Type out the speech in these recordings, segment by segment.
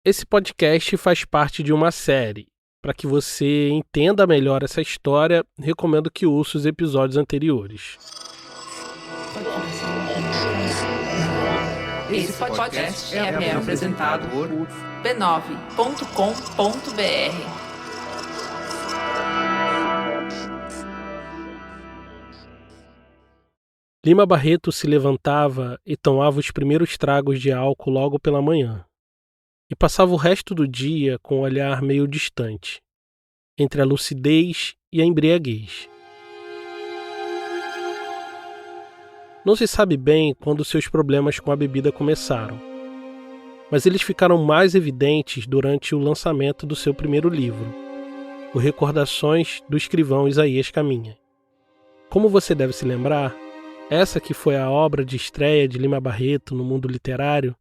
Esse podcast faz parte de uma série. Para que você entenda melhor essa história, recomendo que ouça os episódios anteriores. Esse podcast é apresentado por b9.com.br. Lima Barreto se levantava e tomava os primeiros tragos de álcool logo pela manhã. E passava o resto do dia com um olhar meio distante, entre a lucidez e a embriaguez. Não se sabe bem quando seus problemas com a bebida começaram, mas eles ficaram mais evidentes durante o lançamento do seu primeiro livro, o Recordações do Escrivão Isaías Caminha. Como você deve se lembrar, essa que foi a obra de estreia de Lima Barreto no mundo literário,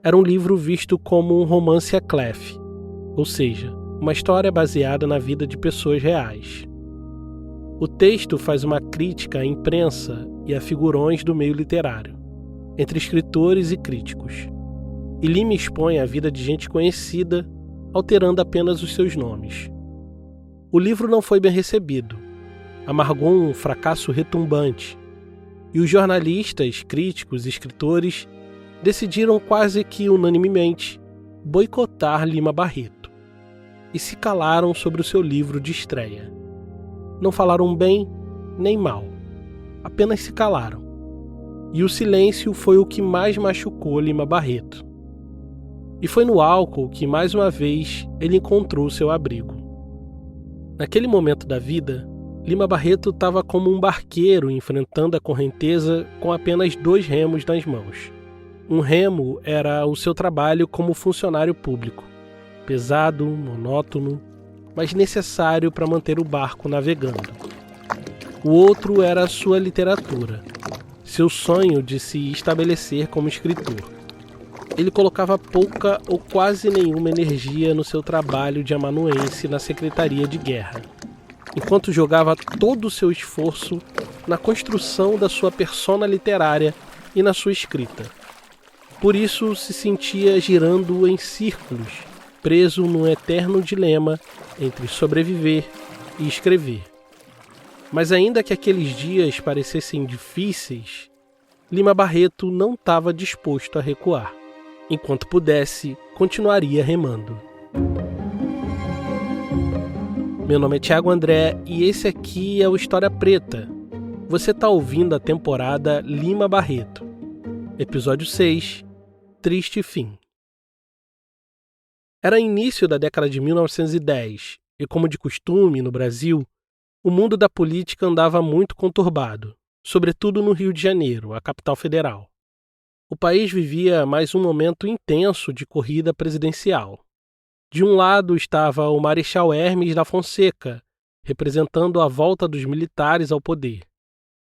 era um livro visto como um romance à clef, ou seja, uma história baseada na vida de pessoas reais. O texto faz uma crítica à imprensa e a figurões do meio literário, entre escritores e críticos. E Lima expõe a vida de gente conhecida, alterando apenas os seus nomes. O livro não foi bem recebido, amargou um fracasso retumbante, e os jornalistas, críticos e escritores decidiram quase que unanimemente boicotar Lima Barreto e se calaram sobre o seu livro de estreia. Não falaram bem nem mal, apenas se calaram. E o silêncio foi o que mais machucou Lima Barreto. E foi no álcool que, mais uma vez, ele encontrou seu abrigo. Naquele momento da vida, Lima Barreto estava como um barqueiro enfrentando a correnteza com apenas 2 remos nas mãos. Um remo era o seu trabalho como funcionário público, pesado, monótono, mas necessário para manter o barco navegando. O outro era a sua literatura, seu sonho de se estabelecer como escritor. Ele colocava pouca ou quase nenhuma energia no seu trabalho de amanuense na Secretaria de Guerra, enquanto jogava todo o seu esforço na construção da sua persona literária e na sua escrita. Por isso se sentia girando em círculos, preso num eterno dilema entre sobreviver e escrever. Mas ainda que aqueles dias parecessem difíceis, Lima Barreto não estava disposto a recuar. Enquanto pudesse, continuaria remando. Meu nome é Thiago André e esse aqui é o História Preta. Você está ouvindo a temporada Lima Barreto. Episódio 6, Triste Fim. Era início da década de 1910 e, como de costume no Brasil, o mundo da política andava muito conturbado, sobretudo no Rio de Janeiro, a capital federal. O país vivia mais um momento intenso de corrida presidencial. De um lado estava o Marechal Hermes da Fonseca, representando a volta dos militares ao poder,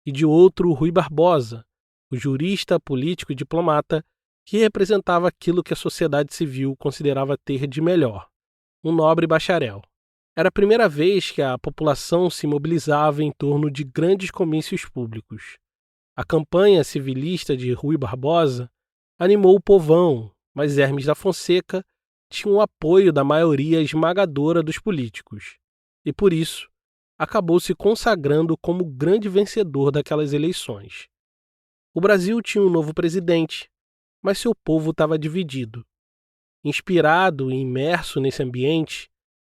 e de outro Rui Barbosa, o jurista, político e diplomata que representava aquilo que a sociedade civil considerava ter de melhor, um nobre bacharel. Era a primeira vez que a população se mobilizava em torno de grandes comícios públicos. A campanha civilista de Rui Barbosa animou o povão, mas Hermes da Fonseca tinha o apoio da maioria esmagadora dos políticos, e por isso acabou se consagrando como grande vencedor daquelas eleições. O Brasil tinha um novo presidente, mas seu povo estava dividido. Inspirado e imerso nesse ambiente,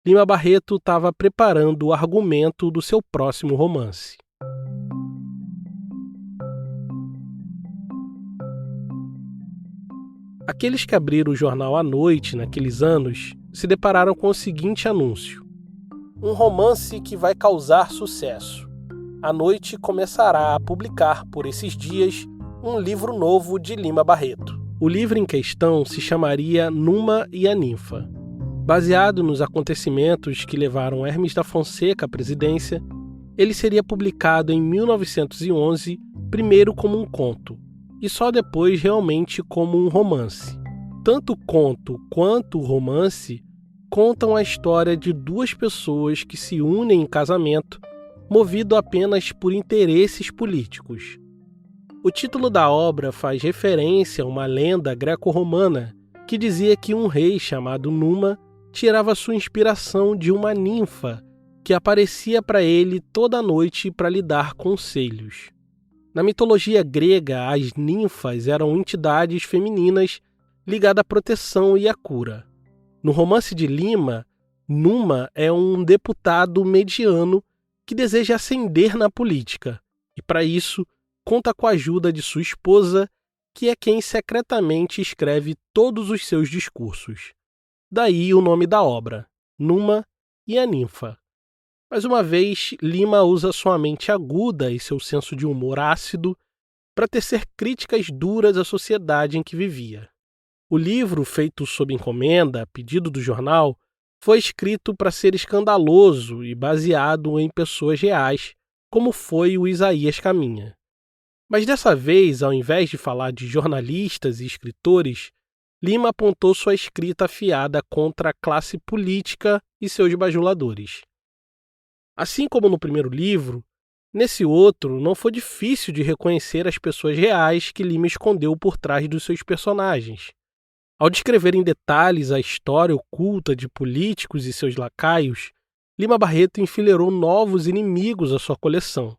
Lima Barreto estava preparando o argumento do seu próximo romance. Aqueles que abriram o jornal à noite naqueles anos se depararam com o seguinte anúncio: um romance que vai causar sucesso. A Noite começará a publicar por esses dias um livro novo de Lima Barreto. O livro em questão se chamaria Numa e a Ninfa. Baseado nos acontecimentos que levaram Hermes da Fonseca à presidência, ele seria publicado em 1911, primeiro como um conto, e só depois realmente como um romance. Tanto o conto quanto o romance contam a história de 2 pessoas que se unem em casamento, movido apenas por interesses políticos. O título da obra faz referência a uma lenda greco-romana que dizia que um rei chamado Numa tirava sua inspiração de uma ninfa que aparecia para ele toda noite para lhe dar conselhos. Na mitologia grega, as ninfas eram entidades femininas ligadas à proteção e à cura. No romance de Lima, Numa é um deputado mediano que deseja ascender na política e, para isso, conta com a ajuda de sua esposa, que é quem secretamente escreve todos os seus discursos. Daí o nome da obra, Numa e a Ninfa. Mais uma vez, Lima usa sua mente aguda e seu senso de humor ácido para tecer críticas duras à sociedade em que vivia. O livro, feito sob encomenda, a pedido do jornal, foi escrito para ser escandaloso e baseado em pessoas reais, como foi o Isaías Caminha. Mas dessa vez, ao invés de falar de jornalistas e escritores, Lima apontou sua escrita afiada contra a classe política e seus bajuladores. Assim como no primeiro livro, nesse outro não foi difícil de reconhecer as pessoas reais que Lima escondeu por trás dos seus personagens. Ao descrever em detalhes a história oculta de políticos e seus lacaios, Lima Barreto enfileirou novos inimigos à sua coleção,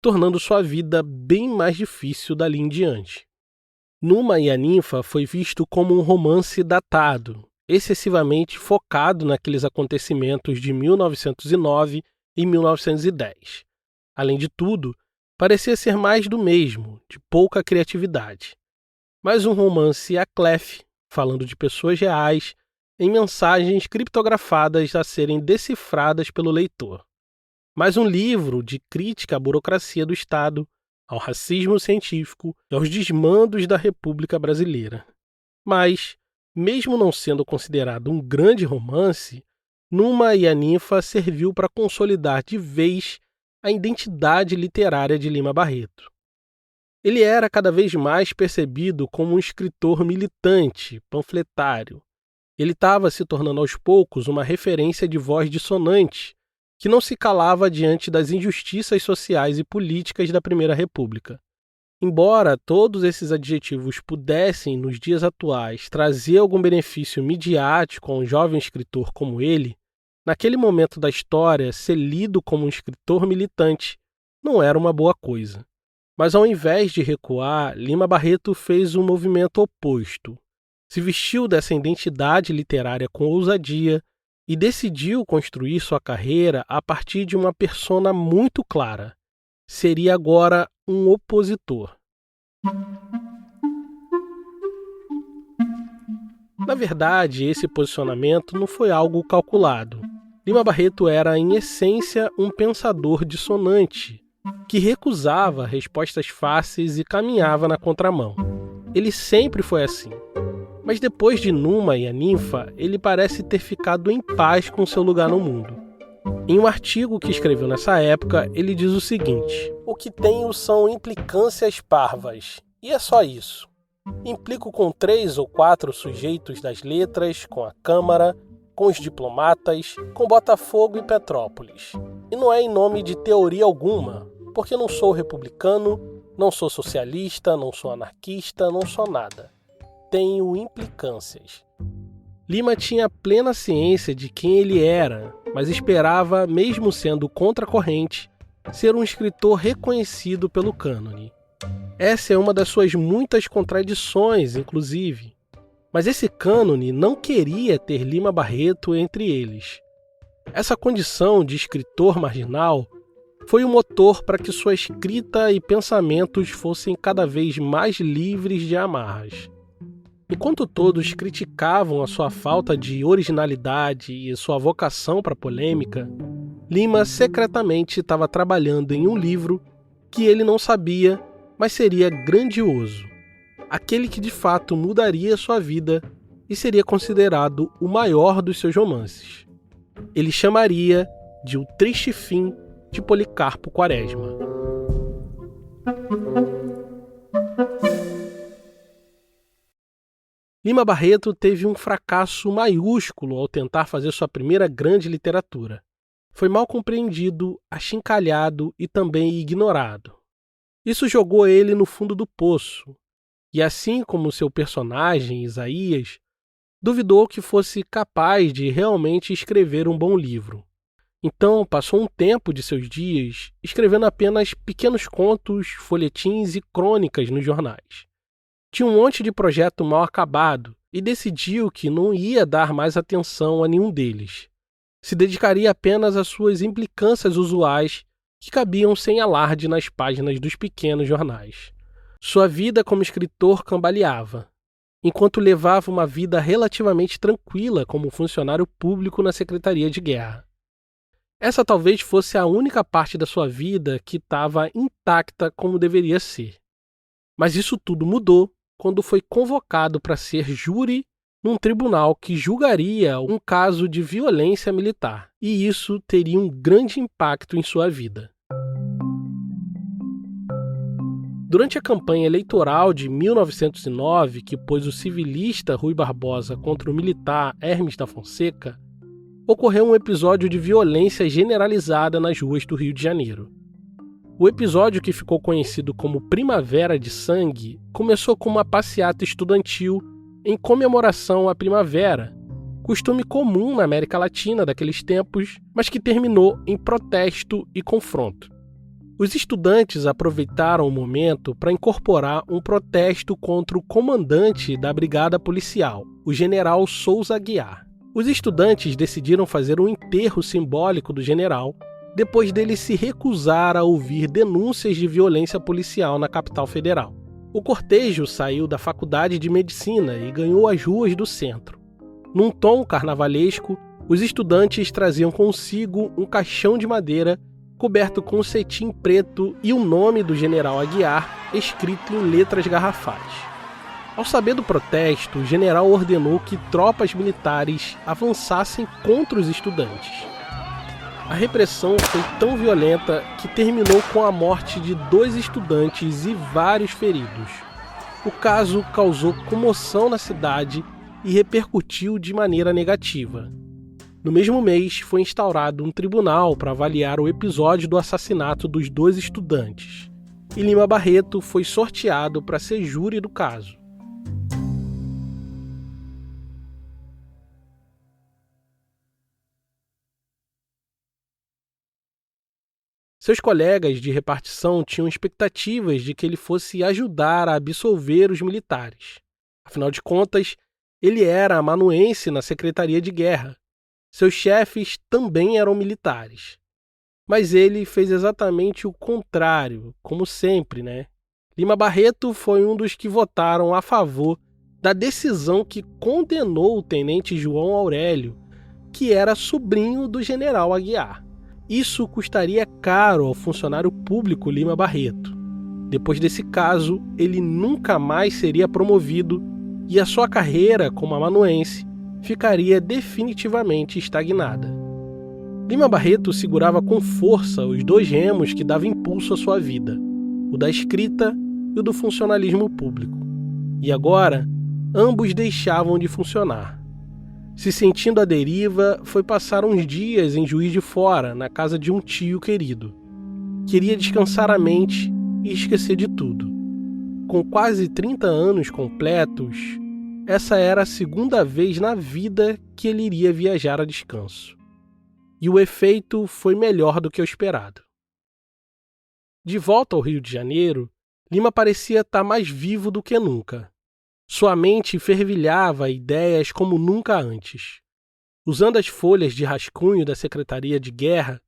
tornando sua vida bem mais difícil dali em diante. Numa e a Ninfa foi visto como um romance datado, excessivamente focado naqueles acontecimentos de 1909 e 1910. Além de tudo, parecia ser mais do mesmo, de pouca criatividade. Mais um romance à clef, falando de pessoas reais, em mensagens criptografadas a serem decifradas pelo leitor. Mais um livro de crítica à burocracia do Estado, ao racismo científico e aos desmandos da República Brasileira. Mas, mesmo não sendo considerado um grande romance, Numa e a Ninfa serviu para consolidar de vez a identidade literária de Lima Barreto. Ele era cada vez mais percebido como um escritor militante, panfletário. Ele estava se tornando aos poucos uma referência de voz dissonante, que não se calava diante das injustiças sociais e políticas da Primeira República. Embora todos esses adjetivos pudessem, nos dias atuais, trazer algum benefício midiático a um jovem escritor como ele, naquele momento da história, ser lido como um escritor militante não era uma boa coisa. Mas ao invés de recuar, Lima Barreto fez um movimento oposto. Se vestiu dessa identidade literária com ousadia e decidiu construir sua carreira a partir de uma persona muito clara. Seria agora um opositor. Na verdade, esse posicionamento não foi algo calculado. Lima Barreto era, em essência, um pensador dissonante, que recusava respostas fáceis e caminhava na contramão. Ele sempre foi assim. Mas depois de Numa e a Ninfa, ele parece ter ficado em paz com seu lugar no mundo. Em um artigo que escreveu nessa época, ele diz o seguinte: "O que tenho são implicâncias parvas, e é só isso. Implico com 3 ou 4 sujeitos das letras, com a Câmara, com os diplomatas, com Botafogo e Petrópolis. E não é em nome de teoria alguma, porque não sou republicano, não sou socialista, não sou anarquista, não sou nada. Tenho implicâncias." Lima tinha plena ciência de quem ele era, mas esperava, mesmo sendo contracorrente, ser um escritor reconhecido pelo cânone. Essa é uma das suas muitas contradições, inclusive. Mas esse cânone não queria ter Lima Barreto entre eles. Essa condição de escritor marginal foi o motor para que sua escrita e pensamentos fossem cada vez mais livres de amarras. Enquanto todos criticavam a sua falta de originalidade e sua vocação para a polêmica, Lima secretamente estava trabalhando em um livro que ele não sabia, mas seria grandioso. Aquele que de fato mudaria sua vida e seria considerado o maior dos seus romances. Ele chamaria de O Triste Fim de Policarpo Quaresma. Lima Barreto teve um fracasso maiúsculo ao tentar fazer sua primeira grande literatura. Foi mal compreendido, achincalhado e também ignorado. Isso jogou ele no fundo do poço, e assim como seu personagem, Isaías, duvidou que fosse capaz de realmente escrever um bom livro. Então, passou um tempo de seus dias escrevendo apenas pequenos contos, folhetins e crônicas nos jornais. Tinha um monte de projeto mal acabado e decidiu que não ia dar mais atenção a nenhum deles. Se dedicaria apenas às suas implicâncias usuais que cabiam sem alarde nas páginas dos pequenos jornais. Sua vida como escritor cambaleava, enquanto levava uma vida relativamente tranquila como funcionário público na Secretaria de Guerra. Essa talvez fosse a única parte da sua vida que estava intacta como deveria ser. Mas isso tudo mudou quando foi convocado para ser júri num tribunal que julgaria um caso de violência militar, e isso teria um grande impacto em sua vida. Durante a campanha eleitoral de 1909, que pôs o civilista Rui Barbosa contra o militar Hermes da Fonseca, ocorreu um episódio de violência generalizada nas ruas do Rio de Janeiro. O episódio, que ficou conhecido como Primavera de Sangue, começou com uma passeata estudantil em comemoração à primavera, costume comum na América Latina daqueles tempos, mas que terminou em protesto e confronto. Os estudantes aproveitaram o momento para incorporar um protesto contra o comandante da brigada policial, o general Souza Aguiar. Os estudantes decidiram fazer um enterro simbólico do general, depois dele se recusar a ouvir denúncias de violência policial na capital federal. O cortejo saiu da Faculdade de Medicina e ganhou as ruas do centro. Num tom carnavalesco, os estudantes traziam consigo um caixão de madeira coberto com cetim preto e o nome do general Aguiar escrito em letras garrafais. Ao saber do protesto, o general ordenou que tropas militares avançassem contra os estudantes. A repressão foi tão violenta que terminou com a morte de 2 estudantes e vários feridos. O caso causou comoção na cidade e repercutiu de maneira negativa. No mesmo mês, foi instaurado um tribunal para avaliar o episódio do assassinato dos 2 estudantes, e Lima Barreto foi sorteado para ser júri do caso. Seus colegas de repartição tinham expectativas de que ele fosse ajudar a absolver os militares. Afinal de contas, ele era amanuense na Secretaria de Guerra. Seus chefes também eram militares. Mas ele fez exatamente o contrário, como sempre, né? Lima Barreto foi um dos que votaram a favor da decisão que condenou o tenente João Aurélio, que era sobrinho do general Aguiar. Isso custaria caro ao funcionário público Lima Barreto. Depois desse caso, ele nunca mais seria promovido e a sua carreira como amanuense ficaria definitivamente estagnada. Lima Barreto segurava com força os 2 remos que davam impulso à sua vida, o da escrita e o do funcionalismo público. E agora, ambos deixavam de funcionar. Se sentindo à deriva, foi passar uns dias em Juiz de Fora, na casa de um tio querido. Queria descansar a mente e esquecer de tudo. Com quase 30 anos completos, essa era a 2ª vez na vida que ele iria viajar a descanso. E o efeito foi melhor do que o esperado. De volta ao Rio de Janeiro, Lima parecia estar mais vivo do que nunca. Sua mente fervilhava ideias como nunca antes. Usando as folhas de rascunho da Secretaria de Guerra,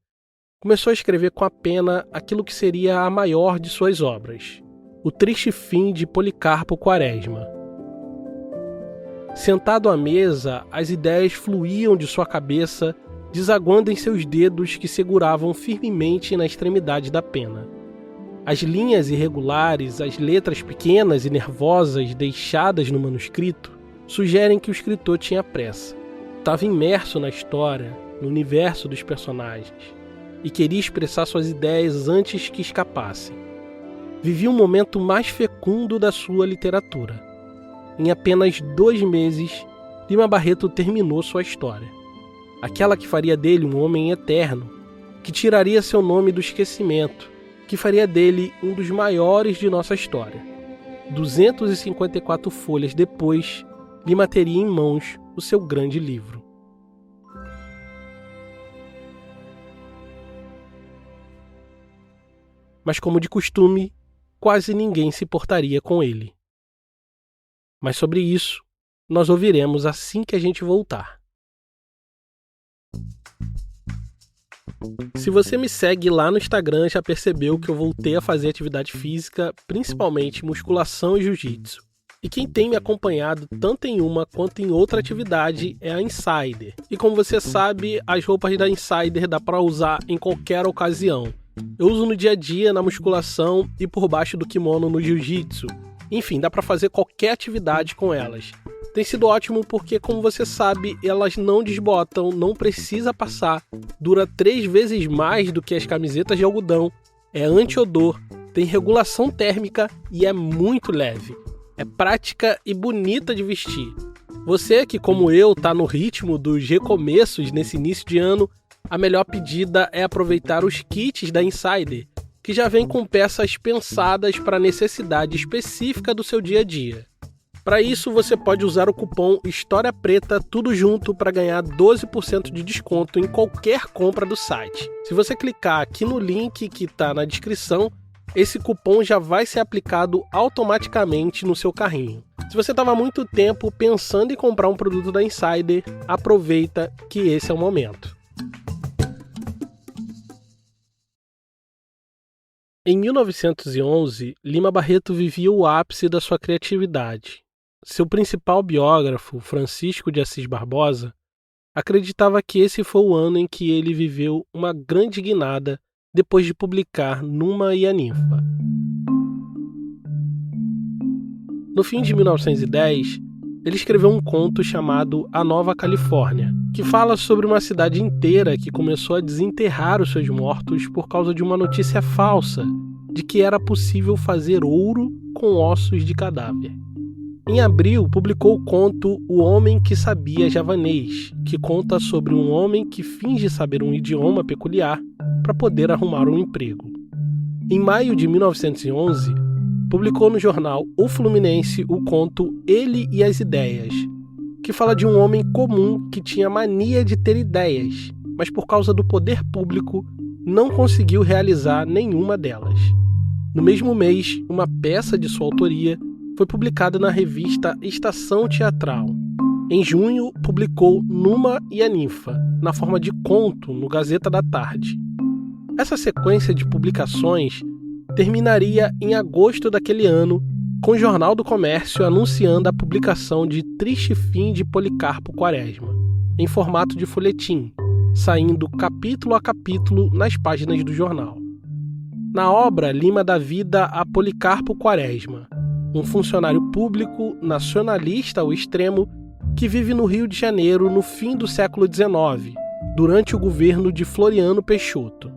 começou a escrever com a pena aquilo que seria a maior de suas obras, O Triste Fim de Policarpo Quaresma. Sentado à mesa, as ideias fluíam de sua cabeça, desaguando em seus dedos que seguravam firmemente na extremidade da pena. As linhas irregulares, as letras pequenas e nervosas deixadas no manuscrito sugerem que o escritor tinha pressa. Estava imerso na história, no universo dos personagens, e queria expressar suas ideias antes que escapassem. Vivia um momento mais fecundo da sua literatura. Em apenas 2 meses, Lima Barreto terminou sua história. Aquela que faria dele um homem eterno, que tiraria seu nome do esquecimento, que faria dele um dos maiores de nossa história. 254 folhas depois, Lima teria em mãos o seu grande livro. Mas, como de costume, quase ninguém se importaria com ele. Mas sobre isso, nós ouviremos assim que a gente voltar. Se você me segue lá no Instagram, já percebeu que eu voltei a fazer atividade física, principalmente musculação e jiu-jitsu. E quem tem me acompanhado tanto em uma quanto em outra atividade é a Insider. E como você sabe, as roupas da Insider dá para usar em qualquer ocasião. Eu uso no dia a dia, na musculação e por baixo do kimono no jiu-jitsu. Enfim, dá para fazer qualquer atividade com elas. Tem sido ótimo porque, como você sabe, elas não desbotam, não precisa passar, dura 3 vezes mais do que as camisetas de algodão, é anti-odor, tem regulação térmica e é muito leve. É prática e bonita de vestir. Você que, como eu, está no ritmo dos recomeços nesse início de ano, a melhor pedida é aproveitar os kits da Insider, que já vem com peças pensadas para a necessidade específica do seu dia a dia. Para isso, você pode usar o cupom História Preta tudo junto para ganhar 12% de desconto em qualquer compra do site. Se você clicar aqui no link que está na descrição, esse cupom já vai ser aplicado automaticamente no seu carrinho. Se você estava há muito tempo pensando em comprar um produto da Insider, aproveita que esse é o momento. Em 1911, Lima Barreto vivia o ápice da sua criatividade. Seu principal biógrafo, Francisco de Assis Barbosa, acreditava que esse foi o ano em que ele viveu uma grande guinada depois de publicar Numa e a Ninfa. No fim de 1910, ele escreveu um conto chamado A Nova Califórnia, que fala sobre uma cidade inteira que começou a desenterrar os seus mortos por causa de uma notícia falsa de que era possível fazer ouro com ossos de cadáver. Em abril, publicou o conto O Homem que Sabia Javanês, que conta sobre um homem que finge saber um idioma peculiar para poder arrumar um emprego. Em maio de 1911, publicou no jornal O Fluminense o conto Ele e as Ideias, que fala de um homem comum que tinha mania de ter ideias, mas por causa do poder público não conseguiu realizar nenhuma delas. No mesmo mês, uma peça de sua autoria foi publicada na revista Estação Teatral. Em junho, publicou Numa e a Ninfa, na forma de conto no Gazeta da Tarde. Essa sequência de publicações terminaria em agosto daquele ano, com o Jornal do Comércio anunciando a publicação de Triste Fim de Policarpo Quaresma, em formato de folhetim, saindo capítulo a capítulo nas páginas do jornal. Na obra, Lima dá vida a Policarpo Quaresma, um funcionário público nacionalista ao extremo que vive no Rio de Janeiro no fim do século XIX, durante o governo de Floriano Peixoto.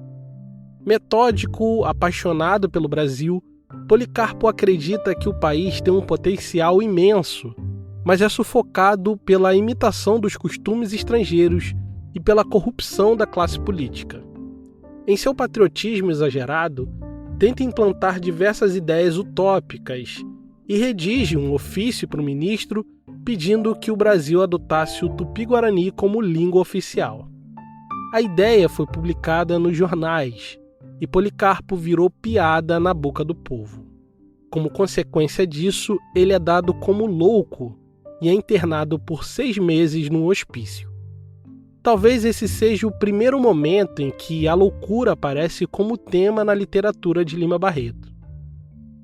Metódico, apaixonado pelo Brasil, Policarpo acredita que o país tem um potencial imenso, mas é sufocado pela imitação dos costumes estrangeiros e pela corrupção da classe política. Em seu patriotismo exagerado, tenta implantar diversas ideias utópicas e redige um ofício para o ministro pedindo que o Brasil adotasse o Tupi-Guarani como língua oficial. A ideia foi publicada nos jornais e Policarpo virou piada na boca do povo. Como consequência disso, ele é dado como louco e é internado por 6 meses num hospício. Talvez esse seja o primeiro momento em que a loucura aparece como tema na literatura de Lima Barreto.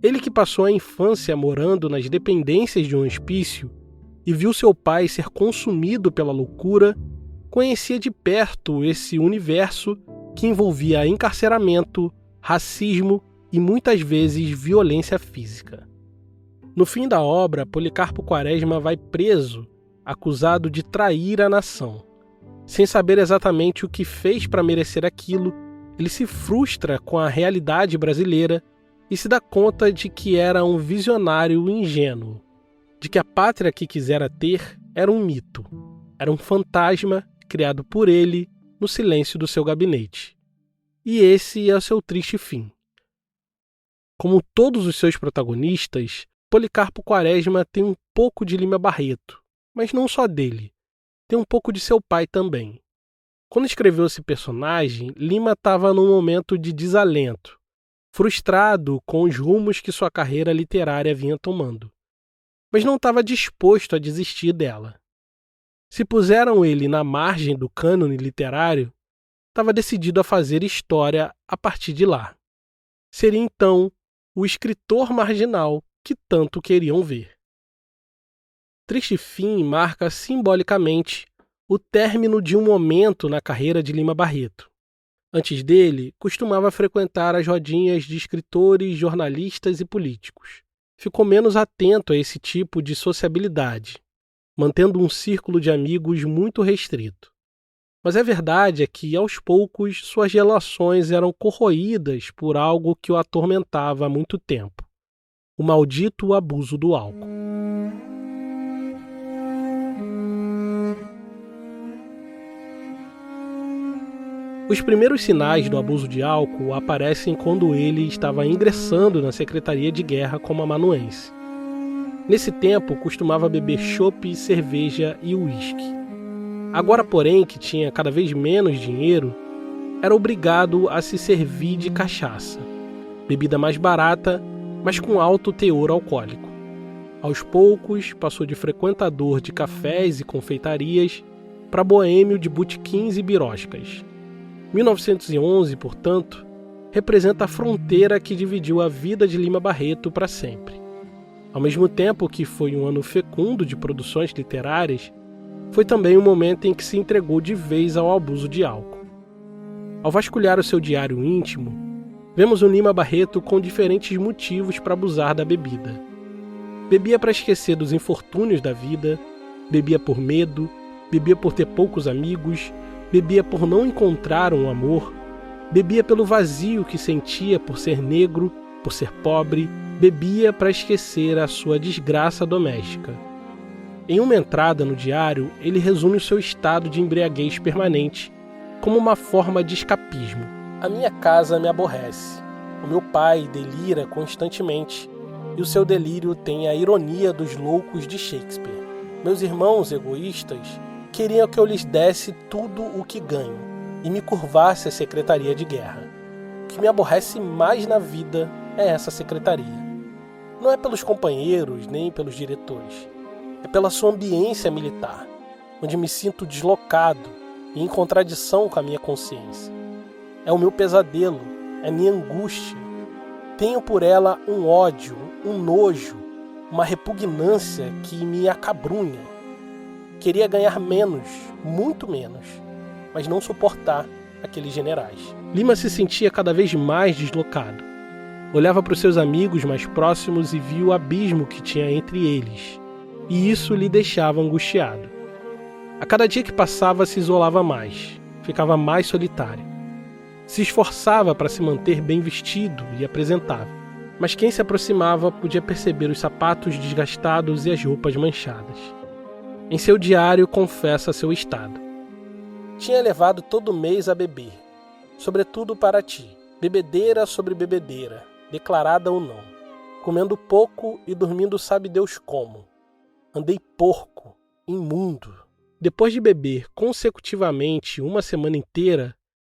Ele que passou a infância morando nas dependências de um hospício e viu seu pai ser consumido pela loucura, conhecia de perto esse universo que envolvia encarceramento, racismo e muitas vezes violência física. No fim da obra, Policarpo Quaresma vai preso, acusado de trair a nação. Sem saber exatamente o que fez para merecer aquilo, ele se frustra com a realidade brasileira e se dá conta de que era um visionário ingênuo, de que a pátria que quisera ter era um mito, era um fantasma criado por ele no silêncio do seu gabinete. E esse é o seu triste fim. Como todos os seus protagonistas, Policarpo Quaresma tem um pouco de Lima Barreto, mas não só dele. tem um pouco de seu pai também. Quando escreveu esse personagem, Lima estava num momento de desalento, frustrado com os rumos que sua carreira literária vinha tomando, mas não estava disposto a desistir dela. Se puseram ele na margem do cânone literário, estava decidido a fazer história a partir de lá. Seria então o escritor marginal que tanto queriam ver. Triste Fim marca simbolicamente o término de um momento na carreira de Lima Barreto. Antes dele, costumava frequentar as rodinhas de escritores, jornalistas e políticos. Ficou menos atento a esse tipo de sociabilidade, mantendo um círculo de amigos muito restrito. Mas a verdade é que, aos poucos, suas relações eram corroídas por algo que o atormentava há muito tempo: o maldito abuso do álcool. Os primeiros sinais do abuso de álcool aparecem quando ele estava ingressando na Secretaria de Guerra como amanuense. Nesse tempo, costumava beber chopp, cerveja e uísque. Agora, porém, que tinha cada vez menos dinheiro, era obrigado a se servir de cachaça, bebida mais barata, mas com alto teor alcoólico. Aos poucos, passou de frequentador de cafés e confeitarias para boêmio de botequins e biroscas. 1911, portanto, representa a fronteira que dividiu a vida de Lima Barreto para sempre. Ao mesmo tempo que foi um ano fecundo de produções literárias, foi também um momento em que se entregou de vez ao abuso de álcool. Ao vasculhar o seu diário íntimo, vemos o Lima Barreto com diferentes motivos para abusar da bebida. Bebia para esquecer dos infortúnios da vida, bebia por medo, bebia por ter poucos amigos, bebia por não encontrar um amor, bebia pelo vazio que sentia por ser negro, por ser pobre, bebia para esquecer a sua desgraça doméstica. Em uma entrada no diário, ele resume o seu estado de embriaguez permanente como uma forma de escapismo. A minha casa me aborrece. O meu pai delira constantemente, e o seu delírio tem a ironia dos loucos de Shakespeare. Meus irmãos egoístas queriam que eu lhes desse tudo o que ganho e me curvasse à Secretaria de Guerra. O que me aborrece mais na vida é essa secretaria. Não é pelos companheiros nem pelos diretores. É pela sua ambiência militar, onde me sinto deslocado e em contradição com a minha consciência. É o meu pesadelo, é minha angústia. Tenho por ela um ódio, um nojo, uma repugnância que me acabrunha. Queria ganhar menos, muito menos, mas não suportar aqueles generais. Lima se sentia cada vez mais deslocado. Olhava para os seus amigos mais próximos e via o abismo que tinha entre eles, e isso lhe deixava angustiado. A cada dia que passava se isolava mais, ficava mais solitário. Se esforçava para se manter bem vestido e apresentável, mas quem se aproximava podia perceber os sapatos desgastados e as roupas manchadas. Em seu diário confessa seu estado. Tinha levado todo mês a beber, sobretudo para ti, bebedeira sobre bebedeira, declarada ou não, comendo pouco e dormindo sabe Deus como. Andei porco, imundo. Depois de beber consecutivamente uma semana inteira,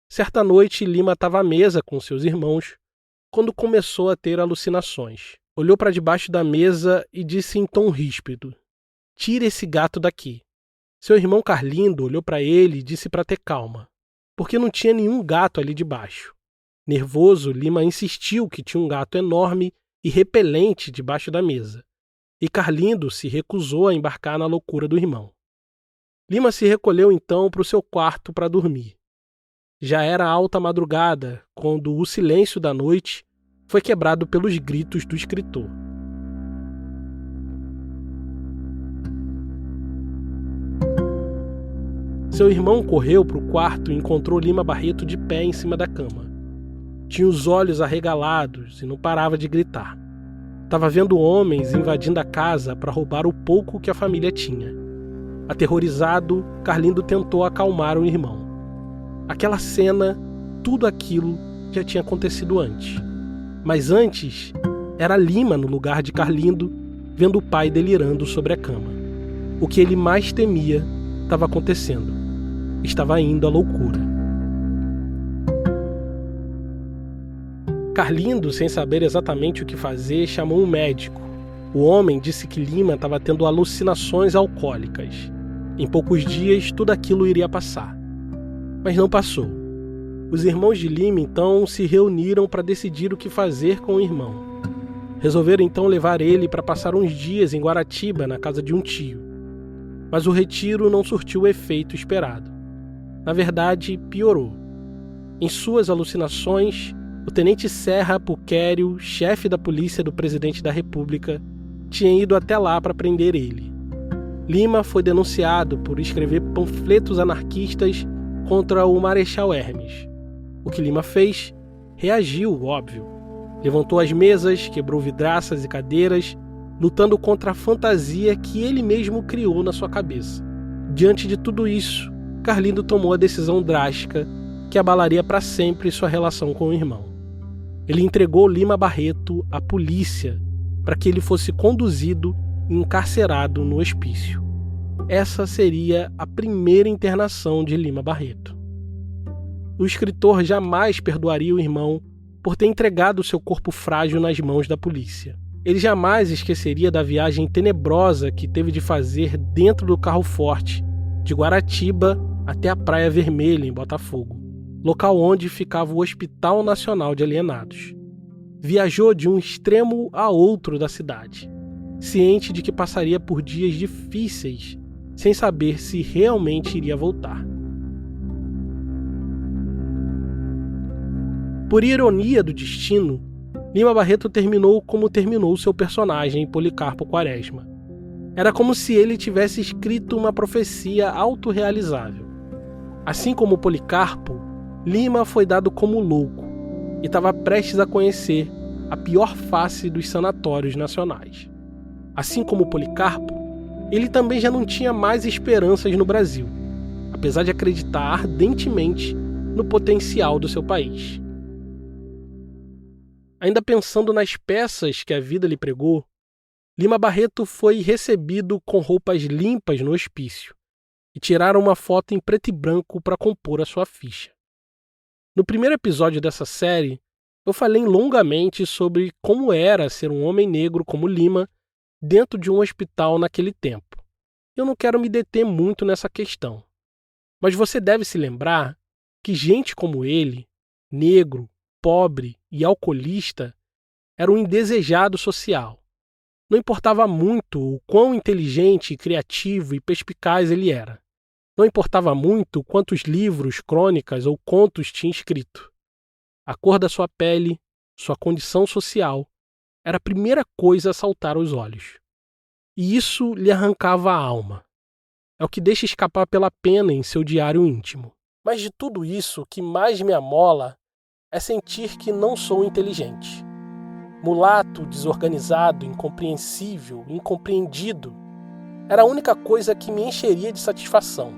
certa noite Lima estava à mesa com seus irmãos, quando começou a ter alucinações. Olhou para debaixo da mesa e disse em tom ríspido: "Tira esse gato daqui." Seu irmão Carlindo olhou para ele e disse para ter calma, porque não tinha nenhum gato ali debaixo. Nervoso, Lima insistiu que tinha um gato enorme e repelente debaixo da mesa, e Carlindo se recusou a embarcar na loucura do irmão. Lima se recolheu então para o seu quarto para dormir. Já era alta madrugada quando o silêncio da noite foi quebrado pelos gritos do escritor. Seu irmão correu para o quarto e encontrou Lima Barreto de pé em cima da cama. Tinha os olhos arregalados e não parava de gritar. Estava vendo homens invadindo a casa para roubar o pouco que a família tinha. Aterrorizado, Carlindo tentou acalmar o irmão. Aquela cena, tudo aquilo já tinha acontecido antes. Mas antes, era Lima no lugar de Carlindo, vendo o pai delirando sobre a cama. O que ele mais temia estava acontecendo. Estava indo à loucura. Carlindo, sem saber exatamente o que fazer, chamou um médico. O homem disse que Lima estava tendo alucinações alcoólicas. Em poucos dias, tudo aquilo iria passar. Mas não passou. Os irmãos de Lima, então, se reuniram para decidir o que fazer com o irmão. Resolveram, então, levar ele para passar uns dias em Guaratiba, na casa de um tio. Mas o retiro não surtiu o efeito esperado. Na verdade, piorou. Em suas alucinações, o tenente Serra Puquério, chefe da polícia do presidente da República, tinha ido até lá para prender ele. Lima foi denunciado por escrever panfletos anarquistas contra o Marechal Hermes. O que Lima fez? Reagiu, óbvio. Levantou as mesas, quebrou vidraças e cadeiras, lutando contra a fantasia que ele mesmo criou na sua cabeça. Diante de tudo isso, Carlindo tomou a decisão drástica que abalaria para sempre sua relação com o irmão. Ele entregou Lima Barreto à polícia para que ele fosse conduzido e encarcerado no hospício. Essa seria a primeira internação de Lima Barreto. O escritor jamais perdoaria o irmão por ter entregado seu corpo frágil nas mãos da polícia. Ele jamais esqueceria da viagem tenebrosa que teve de fazer dentro do carro forte, de Guaratiba até a Praia Vermelha, em Botafogo, local onde ficava o Hospital Nacional de Alienados. Viajou de um extremo a outro da cidade, ciente de que passaria por dias difíceis, sem saber se realmente iria voltar. Por ironia do destino, Lima Barreto terminou como terminou seu personagem Policarpo Quaresma. Era como se ele tivesse escrito uma profecia autorrealizável. Assim como Policarpo, Lima foi dado como louco e estava prestes a conhecer a pior face dos sanatórios nacionais. Assim como Policarpo, ele também já não tinha mais esperanças no Brasil, apesar de acreditar ardentemente no potencial do seu país. Ainda pensando nas peças que a vida lhe pregou, Lima Barreto foi recebido com roupas limpas no hospício e tiraram uma foto em preto e branco para compor a sua ficha. No primeiro episódio dessa série, eu falei longamente sobre como era ser um homem negro como Lima dentro de um hospital naquele tempo. Eu não quero me deter muito nessa questão, mas você deve se lembrar que gente como ele, negro, pobre e alcoolista, era um indesejado social. Não importava muito o quão inteligente, criativo e perspicaz ele era. Não importava muito quantos livros, crônicas ou contos tinha escrito. A cor da sua pele, sua condição social, era a primeira coisa a saltar aos olhos. E isso lhe arrancava a alma. É o que deixa escapar pela pena em seu diário íntimo. Mas de tudo isso, o que mais me amola é sentir que não sou inteligente. Mulato, desorganizado, incompreensível, incompreendido, era a única coisa que me encheria de satisfação.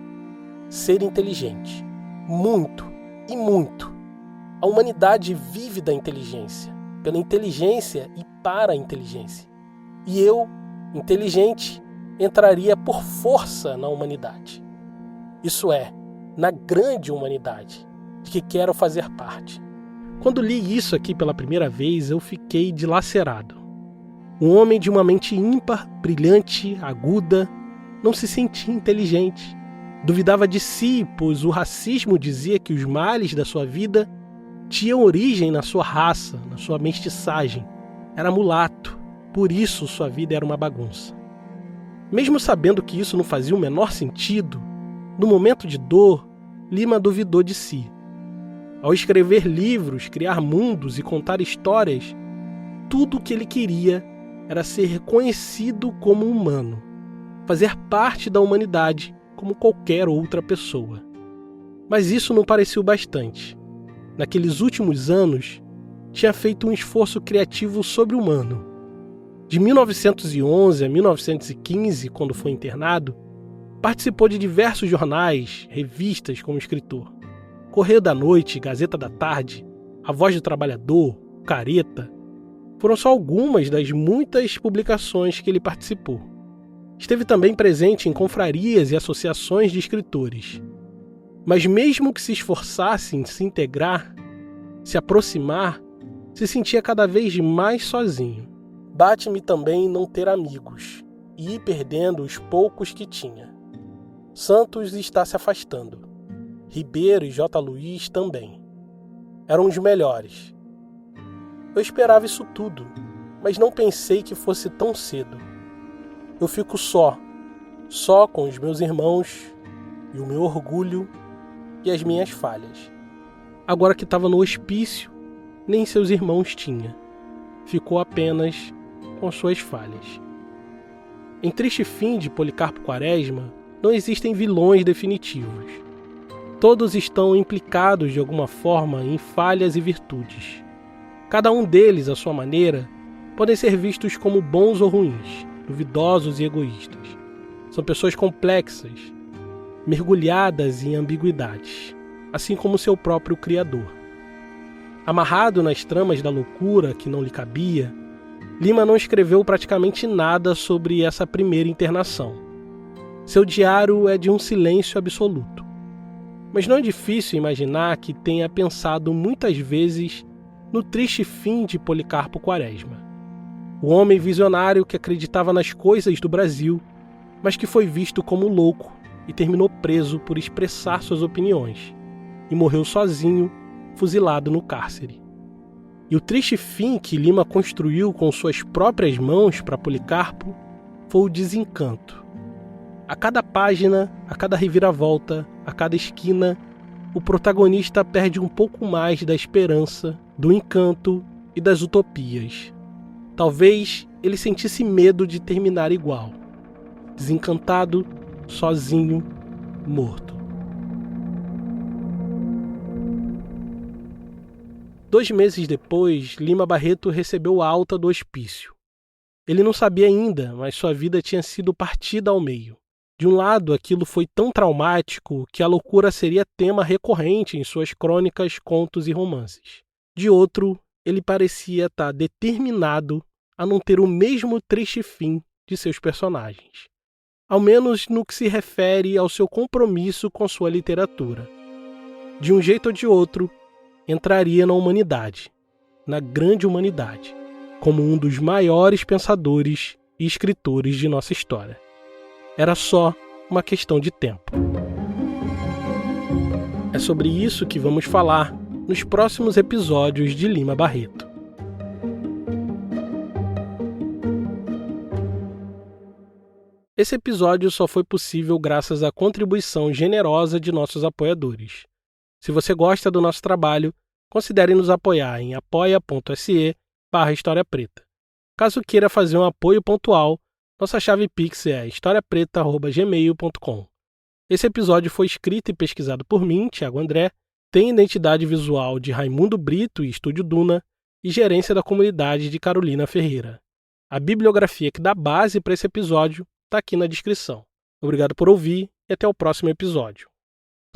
Ser inteligente. Muito e muito. A humanidade vive da inteligência, pela inteligência e para a inteligência. E eu, inteligente, entraria por força na humanidade. Isso é, na grande humanidade, de que quero fazer parte. Quando li isso aqui pela primeira vez, eu fiquei dilacerado. Um homem de uma mente ímpar, brilhante, aguda, não se sentia inteligente. Duvidava de si, pois o racismo dizia que os males da sua vida tinham origem na sua raça, na sua mestiçagem. Era mulato, por isso sua vida era uma bagunça. Mesmo sabendo que isso não fazia o menor sentido, no momento de dor, Lima duvidou de si. Ao escrever livros, criar mundos e contar histórias, tudo o que ele queria era ser reconhecido como humano, fazer parte da humanidade como qualquer outra pessoa. Mas isso não pareceu bastante. Naqueles últimos anos, tinha feito um esforço criativo sobre-humano. De 1911 a 1915, quando foi internado, participou de diversos jornais, revistas como escritor. Correio da Noite, Gazeta da Tarde, A Voz do Trabalhador, Careta, foram só algumas das muitas publicações que ele participou. Esteve também presente em confrarias e associações de escritores. Mas mesmo que se esforçasse em se integrar, se aproximar, se sentia cada vez mais sozinho. Bate-me também não ter amigos e ir perdendo os poucos que tinha. Santos está se afastando. Ribeiro e J. Luiz também. Eram os melhores. Eu esperava isso tudo, mas não pensei que fosse tão cedo. Eu fico só com os meus irmãos e o meu orgulho e as minhas falhas. Agora que estava no hospício, nem seus irmãos tinha. Ficou apenas com suas falhas. Em Triste Fim de Policarpo Quaresma, não existem vilões definitivos. Todos estão implicados de alguma forma em falhas e virtudes. Cada um deles, à sua maneira, podem ser vistos como bons ou ruins, duvidosos e egoístas. São pessoas complexas, mergulhadas em ambiguidades, assim como seu próprio Criador. Amarrado nas tramas da loucura que não lhe cabia, Lima não escreveu praticamente nada sobre essa primeira internação. Seu diário é de um silêncio absoluto. Mas não é difícil imaginar que tenha pensado muitas vezes no triste fim de Policarpo Quaresma. O homem visionário que acreditava nas coisas do Brasil, mas que foi visto como louco e terminou preso por expressar suas opiniões, e morreu sozinho, fuzilado no cárcere. E o triste fim que Lima construiu com suas próprias mãos para Policarpo foi o desencanto. A cada página, a cada reviravolta, a cada esquina, o protagonista perde um pouco mais da esperança, do encanto e das utopias. Talvez ele sentisse medo de terminar igual, desencantado, sozinho, morto. 2 meses depois, Lima Barreto recebeu alta do hospício. Ele não sabia ainda, mas sua vida tinha sido partida ao meio. De um lado, aquilo foi tão traumático que a loucura seria tema recorrente em suas crônicas, contos e romances. De outro, ele parecia estar determinado a não ter o mesmo triste fim de seus personagens. Ao menos no que se refere ao seu compromisso com sua literatura. De um jeito ou de outro, entraria na humanidade, na grande humanidade, como um dos maiores pensadores e escritores de nossa história. Era só uma questão de tempo. É sobre isso que vamos falar nos próximos episódios de Lima Barreto. Esse episódio só foi possível graças à contribuição generosa de nossos apoiadores. Se você gosta do nosso trabalho, considere nos apoiar em apoia.se/História Preta. Caso queira fazer um apoio pontual, nossa chave Pix é historiapreta@gmail.com. Esse episódio foi escrito e pesquisado por mim, Thiago André, tem identidade visual de Raimundo Brito e Estúdio Duna e gerência da comunidade de Carolina Ferreira. A bibliografia que dá base para esse episódio está aqui na descrição. Obrigado por ouvir e até o próximo episódio.